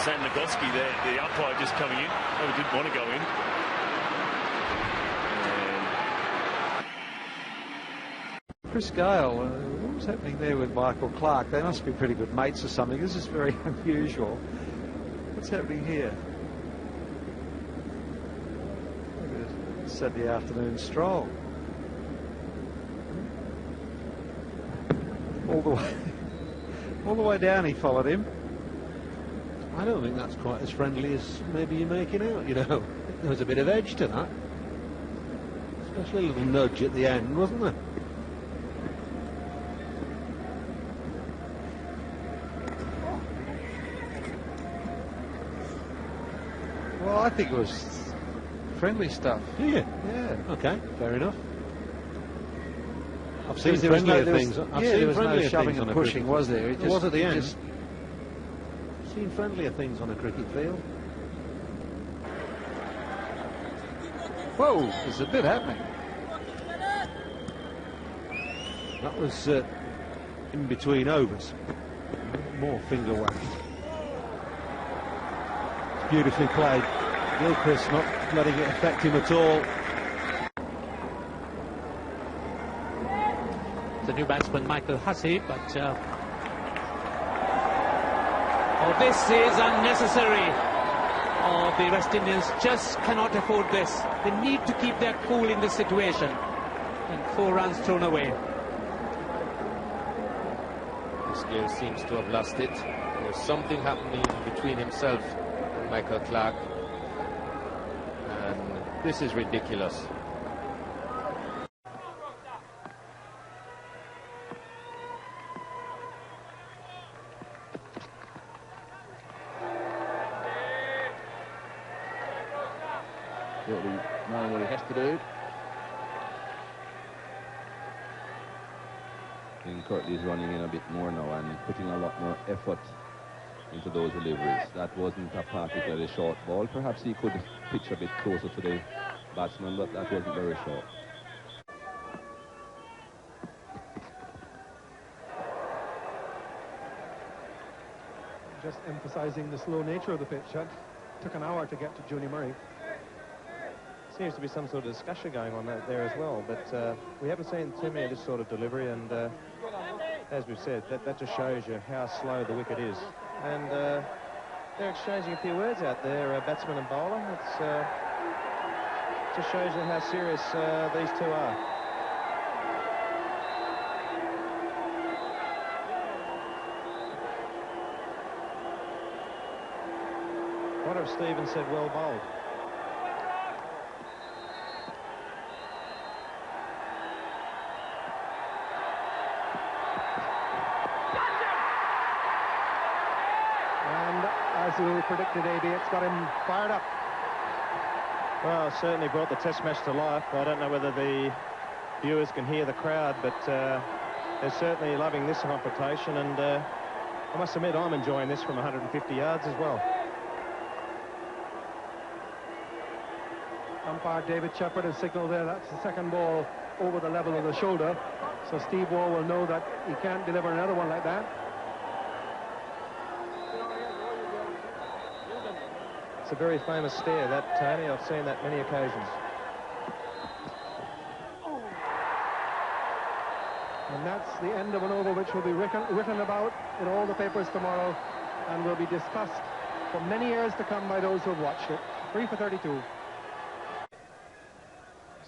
Sam Nagoski there, the umpire just coming in. Oh, he didn't want to go in. Chris Gale, what was happening there with Michael Clark? They must be pretty good mates or something. This is very unusual. What's happening here? Saturday afternoon stroll. All the way down he followed him. I don't think that's quite as friendly as maybe you're making out, you know. There was a bit of edge to that. Especially a little nudge at the end, wasn't there? Well, I think it was friendly stuff. Yeah. Yeah. Okay, fair enough. I've There seen was friendlier no, things. I've there seen was no friendlier shoving things on and a pushing, cricket. was there? It was at the end. Just Seen friendlier things on a cricket field. whoa, there's a bit happening. That was in between overs. More finger whacking. It's beautifully played. Gilchrist not letting it affect him at all. The new batsman Michael Hussey, but oh, this is unnecessary. Oh, the West Indians just cannot afford this. They need to keep their cool in this situation. And 4 runs thrown away. This gear seems to have lost it. There's something happening between himself and Michael Clark. And this is ridiculous. Knowing what he has to do. I think Curtly is running in a bit more now and putting a lot more effort into those deliveries. That wasn't a particularly short ball. Perhaps he could pitch a bit closer to the batsman, but that wasn't very short. Just emphasising the slow nature of the pitch. It took an hour to get to Juni Murray. Seems to be some sort of discussion going on there as well, but we haven't seen too many of this sort of delivery, and as we've said, that just shows you how slow the wicket is. And they're exchanging a few words out there, batsman and bowler. It just shows you how serious these two are. What if Stephen said well bowled? As you predicted, AB, it's got him fired up. Well, certainly brought the test match to life. I don't know whether the viewers can hear the crowd, but they're certainly loving this confrontation, and I must admit I'm enjoying this from 150 yards as well. Umpire David Shepherd has signalled there that's the second ball over the level of the shoulder, so Steve Waugh will know that he can't deliver another one like that. It's a very famous stare, that, Tony. I've seen that many occasions. And that's the end of an over which will be written about in all the papers tomorrow and will be discussed for many years to come by those who have watched it. 3 for 32.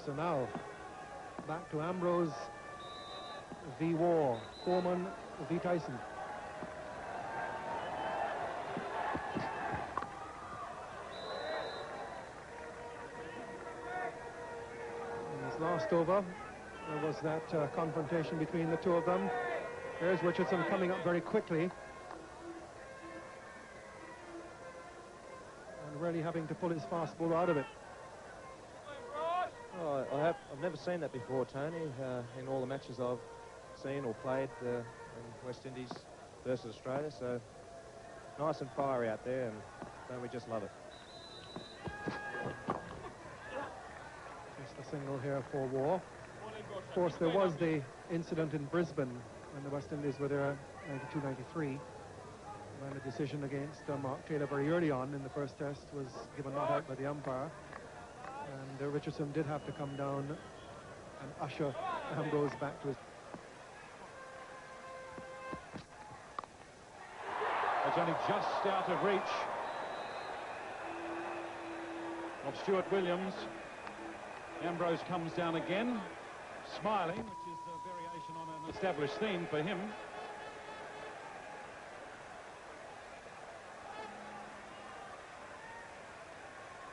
So now, back to Ambrose v. Waugh, Foreman v. Tyson. Last over, there was that confrontation between the two of them. There's Richardson coming up very quickly and really having to pull his fast ball out of it. Oh, I've never seen that before, Tony, in all the matches I've seen or played in West Indies versus Australia. So nice and fiery out there, and don't we just love it. Just a single here for Waugh. Of course, there was the incident in Brisbane when the West Indies were there, 92-93. when the decision against Mark Taylor very early on in the first test was given not out by the umpire. And Richardson did have to come down and usher Ambrose back to his... It's only just out of reach of Stuart Williams. Ambrose comes down again, smiling, which is a variation on an established theme for him.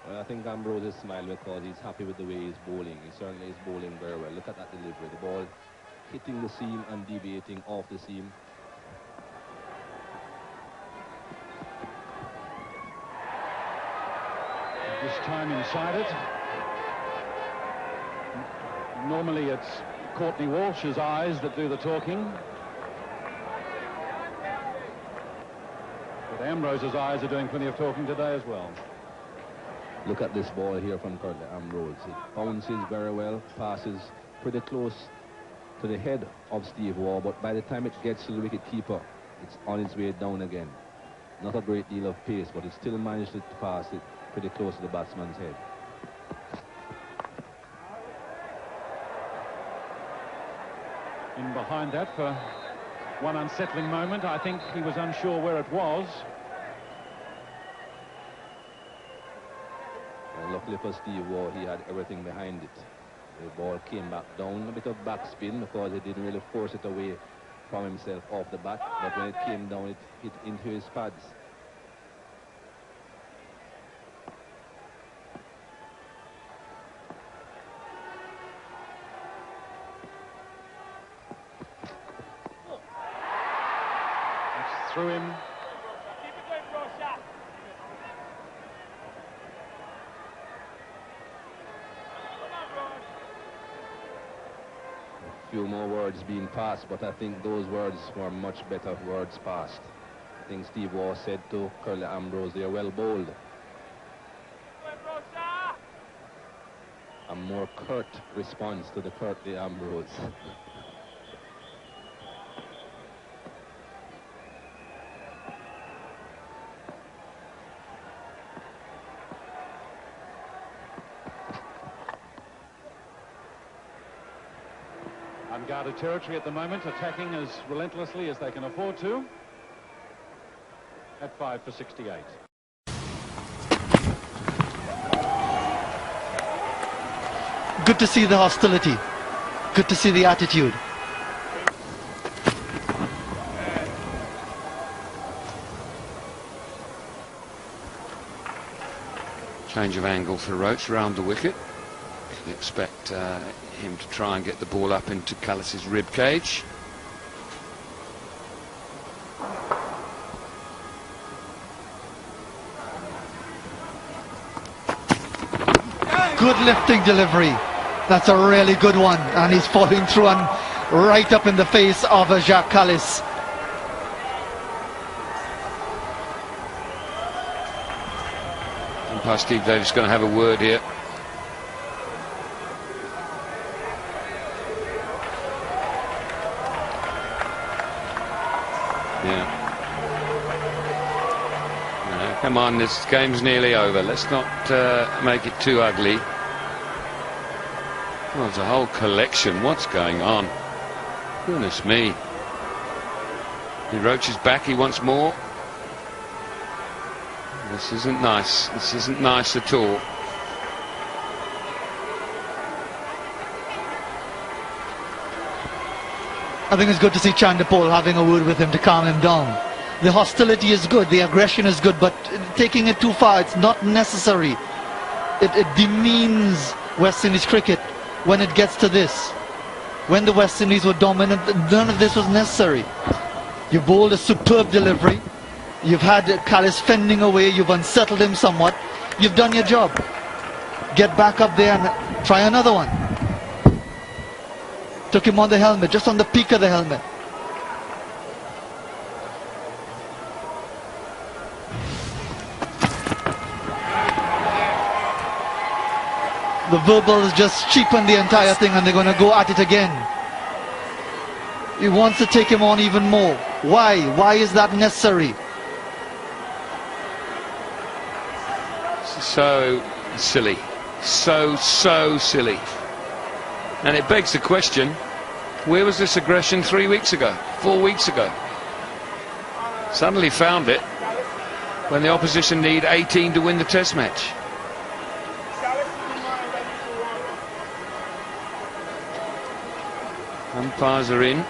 Well, I think Ambrose is smiling because he's happy with the way he's bowling. He certainly is bowling very well. Look at that delivery. The ball hitting the seam and deviating off the seam. This time inside it. Normally it's Courtney Walsh's eyes that do the talking. But Ambrose's eyes are doing plenty of talking today as well. Look at this ball here from Curtly Ambrose. It bounces very well, passes pretty close to the head of Steve Waugh, but by the time it gets to the wicket keeper, it's on its way down again. Not a great deal of pace, but it still managed to pass it pretty close to the batsman's head. In behind that for one unsettling moment. I think he was unsure where it was. And luckily for Steve Waugh, he had everything behind it. The ball came back down, a bit of backspin because he didn't really force it away from himself off the bat, but when it came down, it hit into his pads. Through him. A few more words being passed, but I think those words were much better words passed. I think Steve Waugh said to Curtly Ambrose, "They are well bowled." A more curt response to the Curtly Ambrose. Unguarded territory at the moment, attacking as relentlessly as they can afford to. At 5 for 68. Good to see the hostility. Good to see the attitude. Change of angle for Roach around the wicket. You'd expect him to try and get the ball up into Callis's rib cage. Good lifting delivery. That's a really good one, and he's falling through and right up in the face of Jacques Kallis. Umpire Steve Davis going to have a word here. Come on, this game's nearly over. Let's not make it too ugly. Well, there's a whole collection. What's going on? Goodness me. Roach is back. He wants more. This isn't nice. This isn't nice at all. I think it's good to see Chandapol having a word with him to calm him down. The hostility is good, the aggression is good, but taking it too far, it's not necessary. It demeans West Indies cricket when it gets to this. When the West Indies were dominant, none of this was necessary. You bowled a superb delivery. You've had Kallis fending away, you've unsettled him somewhat. You've done your job. Get back up there and try another one. Took him on the helmet, just on the peak of the helmet. The verbals just cheapen the entire thing, and they're going to go at it again. He wants to take him on even more. Why? Why is that necessary? So silly. So silly. And it begs the question, where was this aggression 3 weeks ago, 4 weeks ago? Suddenly found it when the opposition need 18 to win the test match. Umpires are in.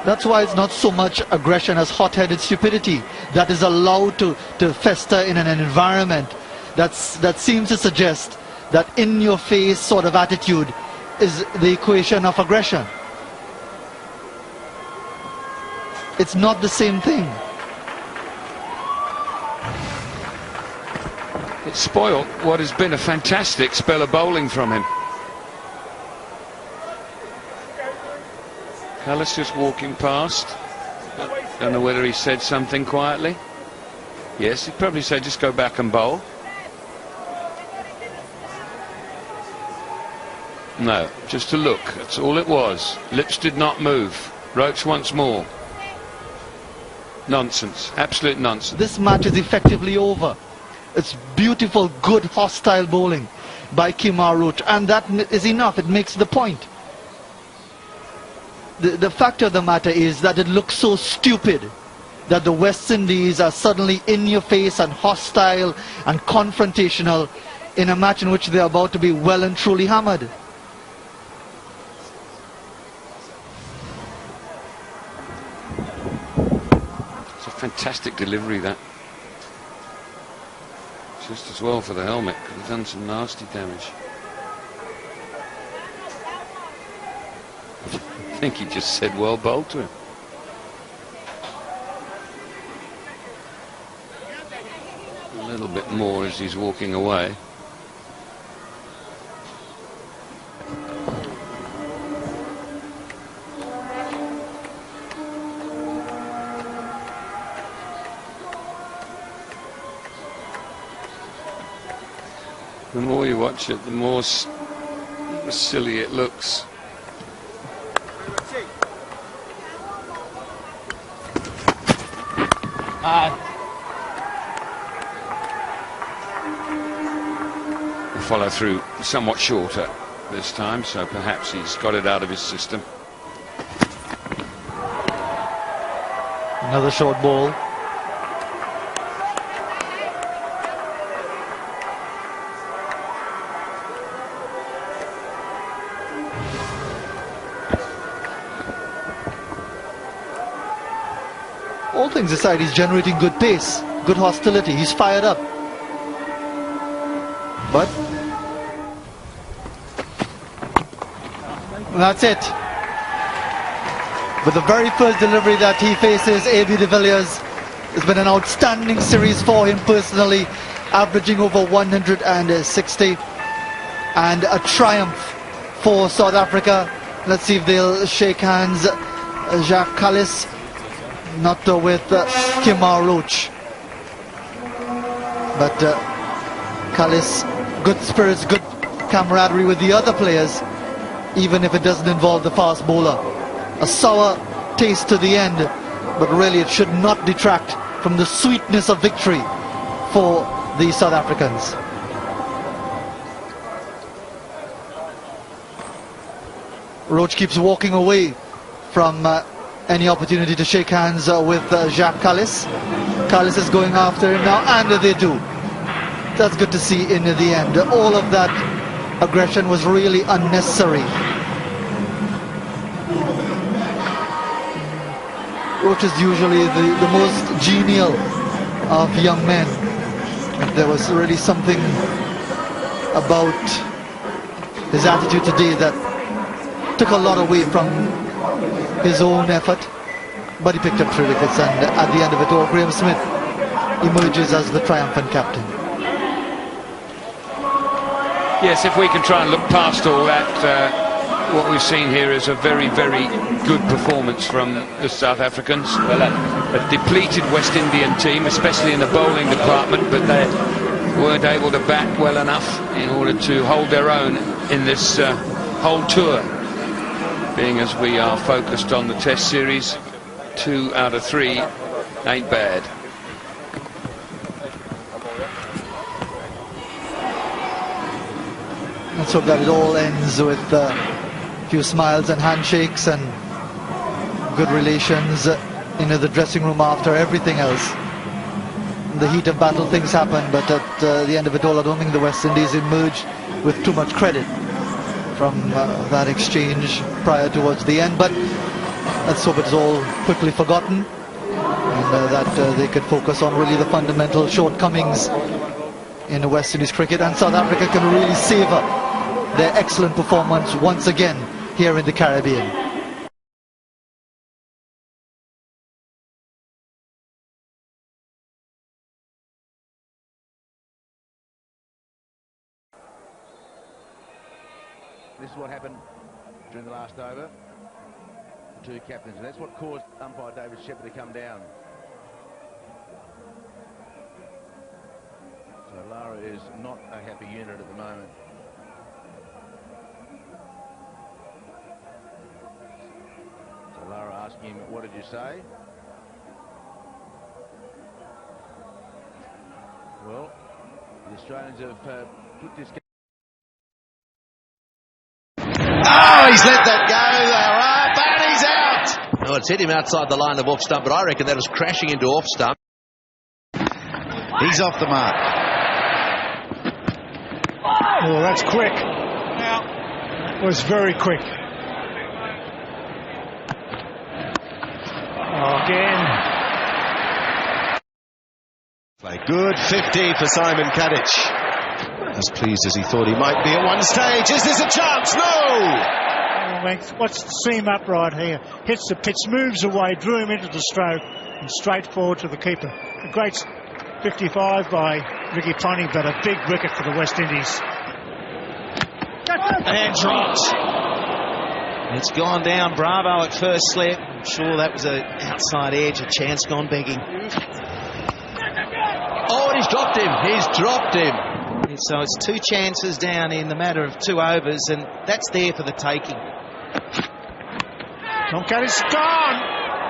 That's why it's not so much aggression as hot-headed stupidity that is allowed to fester in an environment that seems to suggest that in-your-face sort of attitude is the equation of aggression. It's not the same thing. It spoiled what has been a fantastic spell of bowling from him. Callis just walking past. Don't know whether he said something quietly. Yes, he probably said just go back and bowl. No, just a look. That's all it was. Lips did not move. Roach once more. Nonsense. Absolute nonsense. This match is effectively over. It's beautiful, good, hostile bowling by Kemar Roach, and that is enough. It makes the point. The fact of the matter is that it looks so stupid that the West Indies are suddenly in your face and hostile and confrontational in a match in which they're about to be well and truly hammered. It's a fantastic delivery, that. Just as well for the helmet. Could have done some nasty damage. I think he just said well bowled to him. A little bit more as he's walking away. The more you watch it, the more silly it looks. The follow through somewhat shorter this time, so perhaps he's got it out of his system. Another short ball. All things aside, he's generating good pace, good hostility. He's fired up. But that's it. With the very first delivery that he faces, A.B. de Villiers, it's been an outstanding series for him personally, averaging over 160, and a triumph for South Africa. Let's see if they'll shake hands. Jacques Kallis, not with Kemar Roach, but Kallis, good spirits, good camaraderie with the other players, even if it doesn't involve the fast bowler. A sour taste to the end, but really it should not detract from the sweetness of victory for the South Africans. Roach keeps walking away from any opportunity to shake hands with Jacques Kallis. Kallis is going after him now, and they do. That's good to see in the end. All of that aggression was really unnecessary. Roach is usually the most genial of young men. There was really something about his attitude today that took a lot away from his own effort, but he picked up 3 wickets, and at the end of it all, Graham Smith emerges as the triumphant captain. Yes, if we can try and look past all that, what we've seen here is a very, very good performance from the South Africans. Well, a depleted West Indian team, especially in the bowling department, but they weren't able to bat well enough in order to hold their own in this whole tour. Being as we are focused on the Test series, 2 out of 3 ain't bad. let's hope that it all ends with a few smiles and handshakes and good relations in the dressing room after everything else. In the heat of battle, things happen, but at the end of it all, I don't think the West Indies emerged with too much credit from that exchange prior towards the end. But let's hope it's all quickly forgotten, and that they could focus on really the fundamental shortcomings in the West Indies cricket, and South Africa can really savour their excellent performance once again here in the Caribbean. This is what happened during the last over. The two captains, and that's what caused umpire David Shepherd to come down. So Lara is not a happy unit at the moment. So Lara asking him, what did you say? Well, the Australians have put this... Oh, he's let that go. They're up and he's out. Oh, it's hit him outside the line of off stump, but I reckon that was crashing into off stump. He's off the mark. Oh, that's quick. It was very quick. Again. Play good 50 for Simon Kadich. As pleased as he thought he might be at one stage. Is this a chance? No! Oh, watch the seam upright here. Hits the pitch, moves away, drew him into the stroke, and straight forward to the keeper. A great 55 by Ricky Ponting, but a big wicket for the West Indies. And dropped. It's gone down. Bravo at first slip. I'm sure that was an outside edge, a chance gone begging. Oh, and he's dropped him. He's dropped him. So it's two chances down in the matter of 2 overs, and that's there for the taking. Tom Caddy's gone.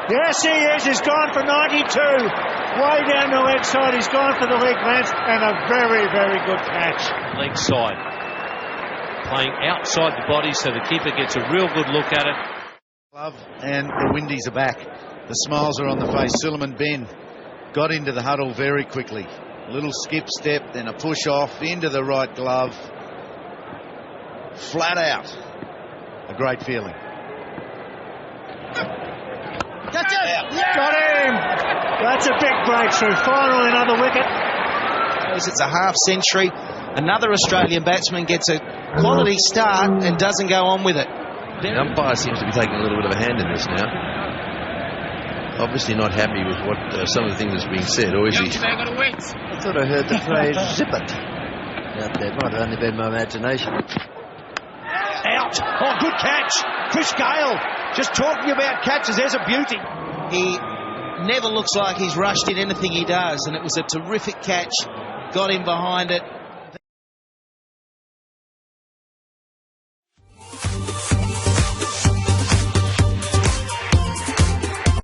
Yes, he is. He's gone for 92. Way down the leg side. He's gone for the leg length, and a very, very good catch. Leg side. Playing outside the body so the keeper gets a real good look at it. Glove, and the Windies are back. The smiles are on the face. Suleiman Ben got into the huddle very quickly. A little skip step, then a push off into the right glove. Flat out. A great feeling. That's it! Yeah. Got him! That's a big breakthrough. Finally another wicket. It's a half century. Another Australian batsman gets a quality start and doesn't go on with it. The umpire seems to be taking a little bit of a hand in this now. Obviously not happy with what some of the things that's being said, or is he? I thought I heard the phrase zip it. That might have only been my imagination. Out! Oh, good catch! Chris Gale! Just talking about catches, there's a beauty. He never looks like he's rushed in anything he does, and it was a terrific catch. Got him behind it.